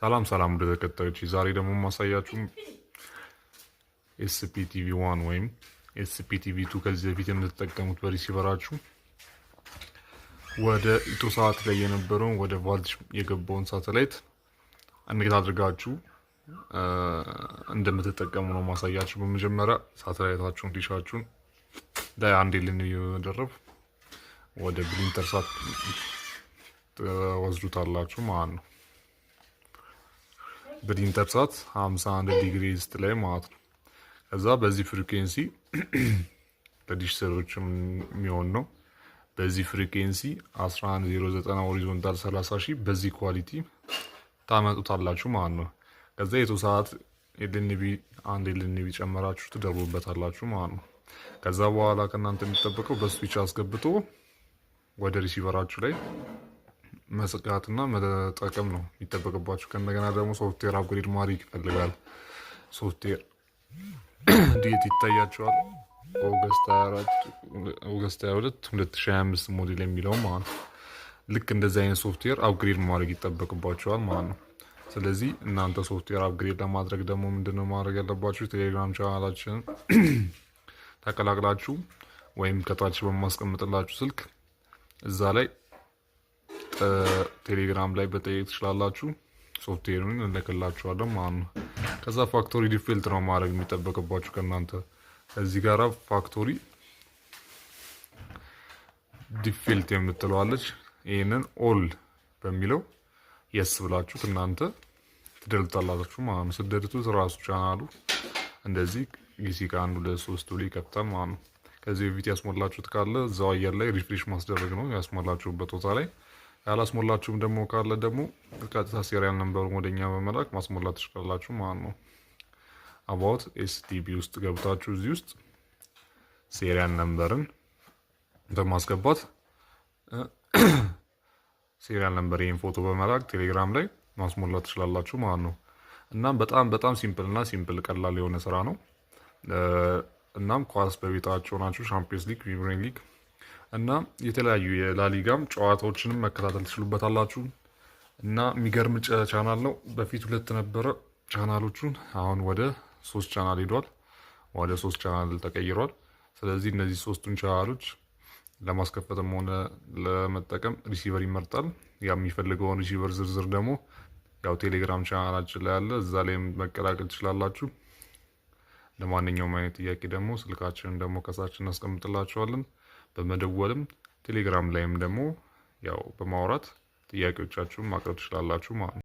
ሰላም ወደ ተከታዮች ዛሬ ደግሞ ማሳያችሁ ኤስፒቲቪ 1 ወይም ኤስፒቲቪ 2 ከዚህ በፊት የምትጠቀሙት በሪሲቨራችሁ ወደ ኢትዮሳት ላይ የነበረውን ወደ ቫልት የገባውን ሳተላይት እንዴት አድርጋችሁ እንደምትጠቀሙ ነው ማሳያችሁ። በመጀመሪያ ሳተላይታችሁን ዲሻችሁን ላይ አንዴ ልንደረብ ወደ ብሊንተር ሳት ወስዱታላችሁ ማለት ነው። ብሊንተር ሳት 51 ዲግሪ ኢስት ላይ ማለት ነው። ከዛ በዚህ ፍሪኩዌንሲ ለዲሽ ሰሮችም የሚሆን ነው። በዚህ ፍሪኩዌንሲ 11090 ሆሪዞንታል 30000 በዚህ ኳሊቲ ታመጡታላችሁ ማለት ነው። ከዛ የኢትዮሳት ኤልኤንቢ ጨመራችሁ ትደርቡበታላችሁ ማለት ነው። ከዛ በኋላ ከእናንተ የሚጠበቀው በስዊች አስገብቶ ወደ ሪሲቨራችሁ ላይ መስቃትና መጠቀም ነው የሚጠበቅባችሁ። ከእንደገና ደግሞ ሶፍትዌር አፕግሬድ ማድረግ ይፈልጋል። ሶፍትዌር ዴት ይታያቸዋል። ኦገስት 22 2025 ሞዴል የሚለው ማለት ነው። ልክ እንደዚህ አይነት ሶፍትዌር አፕግሬድ ማድረግ ይጠበቅባቸዋል ማለት ነው። ስለዚህ እናንተ ሶፍትዌር አፕግሬድ ለማድረግ ደግሞ ምንድነው ማድረግ ያለባችሁ? ቴሌግራም ቻናላችንን ተቀላቅላችሁ ወይም ከታች በማስቀምጥላችሁ ስልክ እዛ ላይ ቴሌግራም ላይ በጠየቅ ትችላላችሁ። ሶፍትዌሩን እንልክላችኋለን ማለት ነው። ከዛ ፋክቶሪ ዲፌልት ነው ማድረግ የሚጠበቅባችሁ ከእናንተ። ከዚህ ጋራ ፋክቶሪ ዲፌልት የምትለዋለች። ይህንን ኦል በሚለው የስ ብላችሁ እናንተ ትደልታላችሁ ማለት ነው። ስደልቱት ራሱ ቻናሉ እንደዚህ ጊዜ ከአንዱ ለሶስቱ ላይ ይከፍታል ማለት ነው። ከዚህ በፊት ያስሞላችሁት ካለ እዛው አየር ላይ ሪፍሬሽ ማስደረግ ነው ያስሞላችሁበት ቦታ ላይ። ያላስሞላችሁም ደግሞ ካለ ደግሞ ቀጥታ ሴሪያል ነምበሩን ወደኛ በመላክ ማስሞላት ትችላላችሁ ማለት ነው። አባውት ኤስቲቢ ውስጥ ገብታችሁ እዚህ ውስጥ ሴሪያል ነምበርን በማስገባት ሴሪያል ነምበር ይሄን ፎቶ በመላክ ቴሌግራም ላይ ማስሞላት ትችላላችሁ ማለት ነው። እናም በጣም ሲምፕል ቀላል የሆነ ስራ ነው። እናም ኳስ በቤታችሁ ናችሁ ሻምፒዮንስ ሊግ፣ ፕሪሚየር ሊግ እና የተለያዩ የላሊጋም ጨዋታዎችንም መከታተል ትችሉበታላችሁ። እና የሚገርም ቻናል ነው። በፊት 2 ነበረ ቻናሎቹን፣ አሁን ወደ 3 ቻናል ሄዷል። ወደ 3 ቻናል ተቀይሯል። ስለዚህ እነዚህ 3ቱን ቻናሎች ለማስከፈትም ሆነ ለመጠቀም ሪሲቨር ይመርጣል። ያ የሚፈልገውን ሪሲቨር ዝርዝር ደግሞ ያው ቴሌግራም ቻናላችን ላይ አለ፣ እዛ ላይ መቀላቀል ትችላላችሁ። ለማንኛውም አይነት ጥያቄ ደግሞ ስልካችንን ደግሞ ከሳችን እናስቀምጥላችኋለን። በመደወልም ቴሌግራም ላይም ደግሞ ያው በማውራት ጥያቄዎቻችሁን ማቅረብ ትችላላችሁ ማለት ነው።